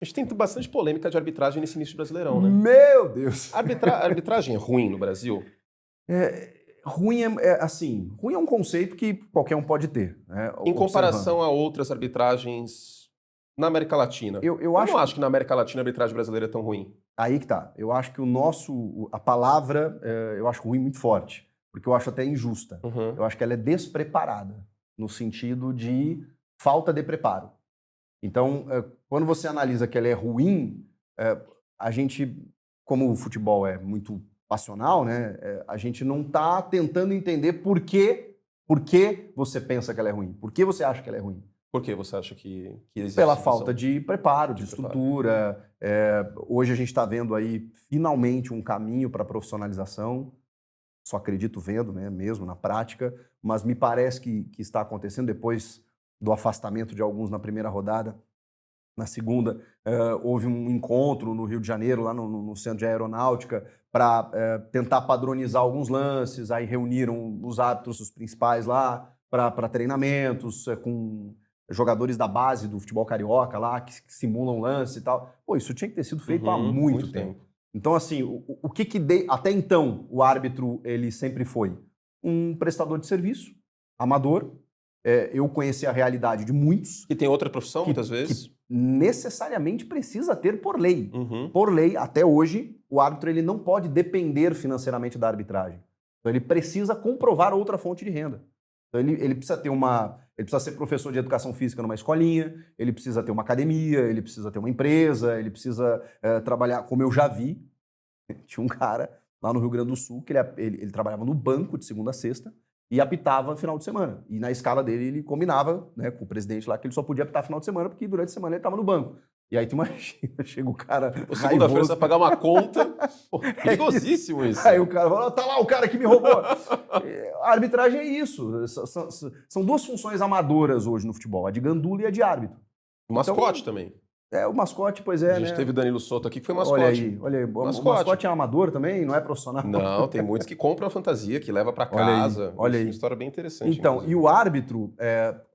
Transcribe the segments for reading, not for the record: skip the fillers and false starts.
A gente tem bastante polêmica de arbitragem nesse início de Brasileirão, né? Meu Deus! A arbitragem é ruim no Brasil? Ruim ruim é um conceito que qualquer um pode ter, né? Em comparação a outras arbitragens na América Latina. Eu Eu acho não acho que na América Latina a arbitragem brasileira é tão ruim. Aí que tá. Eu acho que a palavra, eu acho ruim muito forte, porque eu acho até injusta. Uhum. Eu acho que ela é despreparada, no sentido de falta de preparo. Então, quando você analisa que ela é ruim, a gente, como o futebol é muito passional, né, a gente não está tentando entender por que você pensa que ela é ruim, por que você acha que ela é ruim. Por que você acha que existe Pela essa falta visão? de preparo, de estrutura. Hoje a gente está vendo aí, finalmente, um caminho para a profissionalização. Só acredito vendo, né, mesmo na prática, mas me parece que está acontecendo depois do afastamento de alguns na primeira rodada. Na segunda, houve um encontro no Rio de Janeiro, lá no Centro de Aeronáutica, para tentar padronizar alguns lances. Aí reuniram os árbitros, os principais lá, para treinamentos, com jogadores da base do futebol carioca lá, que simulam lance e tal. Pô, isso tinha que ter sido feito há muito tempo. Então, assim, o que até então o árbitro ele sempre foi? Um prestador de serviço, amador. Eu conheci a realidade de muitos. E tem outra profissão, muitas vezes? Que necessariamente precisa ter por lei. Uhum. Por lei, até hoje, o árbitro ele não pode depender financeiramente da arbitragem. Então, ele precisa comprovar outra fonte de renda. Então, ele precisa ter ele precisa ser professor de educação física numa escolinha, ele precisa ter uma academia, ele precisa ter uma empresa, ele precisa trabalhar, como eu já vi. Tinha um cara lá no Rio Grande do Sul que ele trabalhava no banco de segunda a sexta e apitava final de semana. E na escala dele ele combinava, né, com o presidente lá que ele só podia apitar final de semana porque durante a semana ele estava no banco. E aí tu imagina, chega o cara segunda-feira você vai pagar uma conta. Pô, perigosíssimo isso. Aí o cara fala, tá lá o cara que me roubou. A arbitragem é isso. São duas funções amadoras hoje no futebol, a de gandula e a de árbitro. O mascote também. O mascote, pois é, A gente teve o Danilo Souto aqui, que foi mascote. Olha aí. O mascote é amador também, não é profissional? Não, tem muitos que compram a fantasia, que leva para casa. Olha aí. Uma história bem interessante. Então, inclusive. E o árbitro,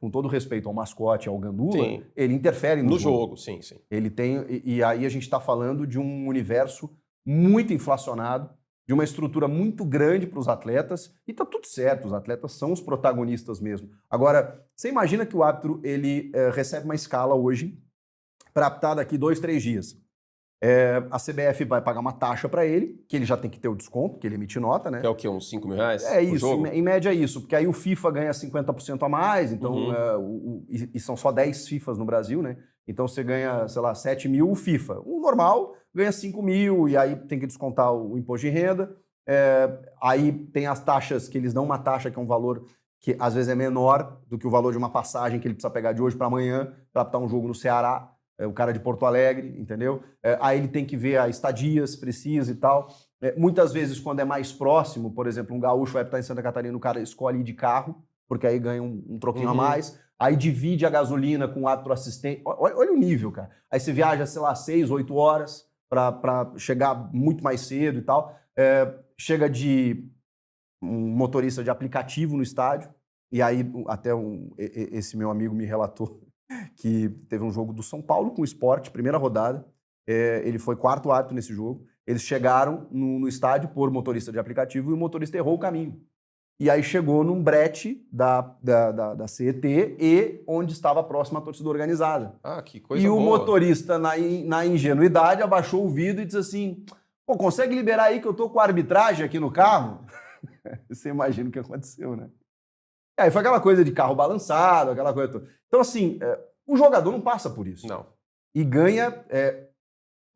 com todo respeito ao mascote, ao gandula, sim. Ele interfere no jogo. Sim. Ele tem, e aí a gente está falando de um universo muito inflacionado, de uma estrutura muito grande para os atletas, e tá tudo certo, os atletas são os protagonistas mesmo. Agora, você imagina que o árbitro ele recebe uma escala hoje para apitar daqui 2, 3 dias. A CBF vai pagar uma taxa para ele, que ele já tem que ter o desconto, que ele emite nota, né? Que é o quê? Uns 5 mil reais? É isso, em média é isso, porque aí o FIFA ganha 50% a mais, então, e são só 10 FIFAs no Brasil, né? Então você ganha, sei lá, 7 mil o FIFA. O normal ganha 5 mil, e aí tem que descontar o imposto de renda. Aí tem as taxas, que eles dão uma taxa que é um valor que às vezes é menor do que o valor de uma passagem que ele precisa pegar de hoje para amanhã para apitar um jogo no Ceará. O cara de Porto Alegre, entendeu? Aí ele tem que ver a estadia, se precisa e tal. Muitas vezes, quando é mais próximo, por exemplo, um gaúcho vai estar em Santa Catarina, o cara escolhe ir de carro, porque aí ganha um troquinho a mais. Aí divide a gasolina com o árbitro assistente. Olha o nível, cara. Aí você viaja, sei lá, 6, 8 horas para chegar muito mais cedo e tal. Chega de um motorista de aplicativo no estádio, e aí até esse meu amigo me relatou que teve um jogo do São Paulo com o Sport, primeira rodada. Ele foi quarto árbitro nesse jogo. Eles chegaram no estádio por motorista de aplicativo e o motorista errou o caminho. E aí chegou num brete da CET e onde estava próximo à torcida organizada. Ah, que coisa boa. E o motorista, na ingenuidade, abaixou o vidro e disse assim, pô, consegue liberar aí que eu tô com a arbitragem aqui no carro? Você imagina o que aconteceu, né? Aí foi aquela coisa de carro balançado, aquela coisa toda. Então, assim, o jogador não passa por isso. Não. E ganha,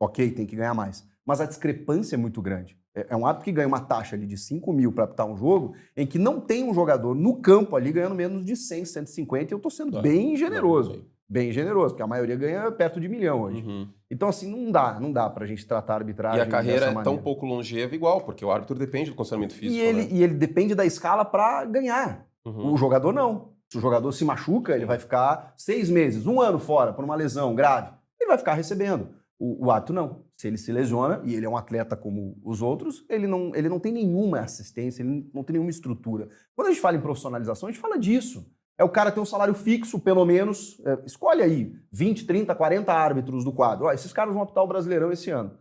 ok, tem que ganhar mais. Mas a discrepância é muito grande. É um árbitro que ganha uma taxa ali de 5 mil para apitar um jogo em que não tem um jogador no campo ali ganhando menos de 100, 150, e eu estou sendo bem generoso. Bem generoso, porque a maioria ganha perto de 1 milhão hoje. Então, assim, não dá pra gente tratar a arbitragem dessa maneira. E a carreira é tão pouco longeva igual, porque o árbitro depende do condicionamento físico. E ele depende da escala para ganhar. O jogador não. Se o jogador se machuca, ele vai ficar 6 meses, 1 ano fora por uma lesão grave. Ele vai ficar recebendo. O árbitro não. Se ele se lesiona, e ele é um atleta como os outros, ele não tem nenhuma assistência, ele não tem nenhuma estrutura. Quando a gente fala em profissionalização, a gente fala disso. é o cara ter um salário fixo, pelo menos, escolhe aí 20, 30, 40 árbitros do quadro. Ó, esses caras vão apitar o Brasileirão esse ano.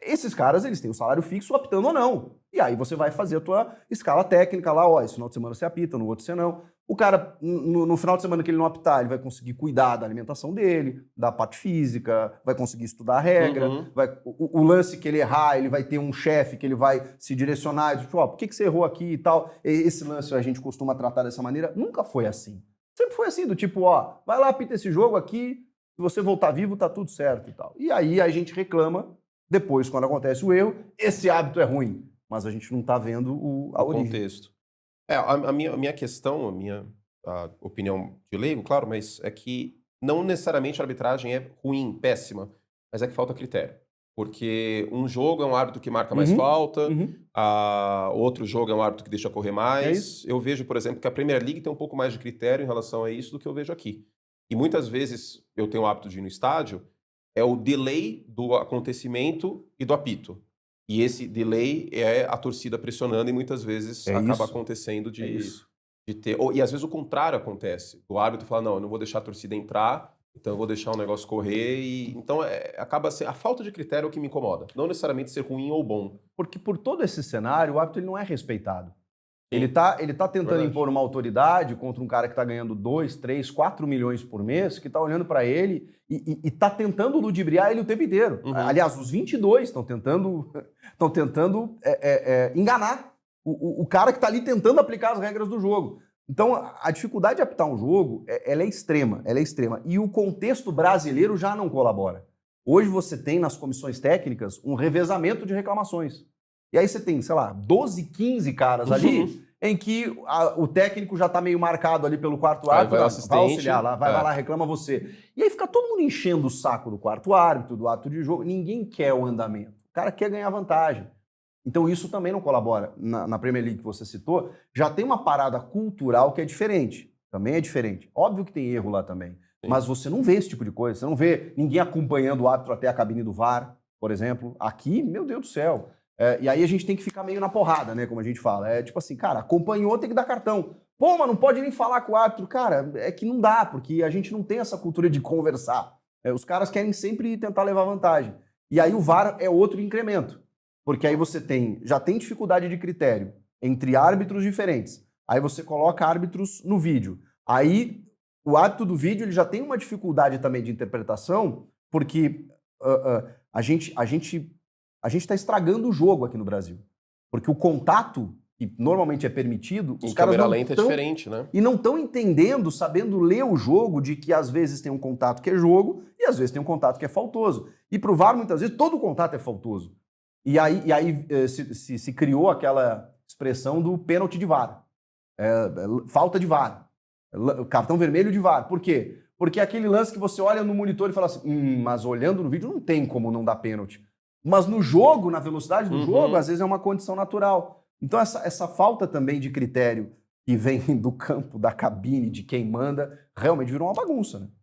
Esses caras, eles têm o salário fixo apitando ou não. E aí você vai fazer a tua escala técnica lá, ó, esse final de semana você apita, no outro você não. O cara, no final de semana que ele não apitar, ele vai conseguir cuidar da alimentação dele, da parte física, vai conseguir estudar a regra, o lance que ele errar, ele vai ter um chefe que ele vai se direcionar, tipo, ó, por que você errou aqui e tal? Esse lance a gente costuma tratar dessa maneira. Nunca foi assim. Sempre foi assim, do tipo, ó, vai lá, apita esse jogo aqui, se você voltar vivo, tá tudo certo e tal. E aí a gente reclama, depois, quando acontece o erro, esse hábito é ruim, mas a gente não tá vendo o contexto. A minha questão, a opinião de leigo, claro, mas é que não necessariamente a arbitragem é ruim, péssima, mas é que falta critério. Porque um jogo é um árbitro que marca mais falta, outro jogo é um árbitro que deixa correr mais. Eu vejo, por exemplo, que a Premier League tem um pouco mais de critério em relação a isso do que eu vejo aqui. E muitas vezes eu tenho o hábito de ir no estádio, é o delay do acontecimento e do apito. E esse delay é a torcida pressionando e muitas vezes acaba acontecendo de ter... E às vezes o contrário acontece. O árbitro fala, não, eu não vou deixar a torcida entrar, então eu vou deixar o negócio correr. Então acaba sendo... A falta de critério é o que me incomoda. Não necessariamente ser ruim ou bom. Porque por todo esse cenário, o árbitro ele não é respeitado. Ele tá tentando impor uma autoridade contra um cara que tá ganhando 2, 3, 4 milhões por mês, que tá olhando para ele e tá tentando ludibriar ele o tempo inteiro. Aliás, os 22 estão tentando enganar o cara que tá ali tentando aplicar as regras do jogo. Então, a dificuldade de apitar um jogo, ela é extrema. E o contexto brasileiro já não colabora. Hoje você tem nas comissões técnicas um revezamento de reclamações. E aí você tem, sei lá, 12, 15 caras ali em que o técnico já tá meio marcado ali pelo quarto árbitro, vai auxiliar lá, vai lá, reclama você. E aí fica todo mundo enchendo o saco do quarto árbitro, do ato de jogo. Ninguém quer o andamento. O cara quer ganhar vantagem. Então isso também não colabora. Na Premier League que você citou, já tem uma parada cultural que é diferente. Também é diferente. Óbvio que tem erro lá também. Sim. Mas você não vê esse tipo de coisa. Você não vê ninguém acompanhando o árbitro até a cabine do VAR, por exemplo. Aqui, meu Deus do céu. E aí a gente tem que ficar meio na porrada, né? Como a gente fala. É tipo assim, cara, acompanhou, tem que dar cartão. Pô, mas não pode nem falar com o árbitro. Cara, é que não dá, porque a gente não tem essa cultura de conversar. Os caras querem sempre tentar levar vantagem. E aí o VAR é outro incremento. Porque aí você já tem dificuldade de critério entre árbitros diferentes. Aí você coloca árbitros no vídeo. Aí o árbitro do vídeo ele já tem uma dificuldade também de interpretação, porque a gente está estragando o jogo aqui no Brasil. Porque o contato, que normalmente é permitido, os caras não lenta é diferente, né? E não estão entendendo, sabendo ler o jogo, de que às vezes tem um contato que é jogo e às vezes tem um contato que é faltoso. E pro VAR, muitas vezes, todo contato é faltoso. E aí se criou aquela expressão do pênalti de VAR. Falta de VAR. Cartão vermelho de VAR. Por quê? Porque é aquele lance que você olha no monitor e fala assim, mas olhando no vídeo não tem como não dar pênalti. Mas no jogo, na velocidade do jogo, às vezes é uma condição natural. Então essa falta também de critério que vem do campo, da cabine, de quem manda, realmente virou uma bagunça, né?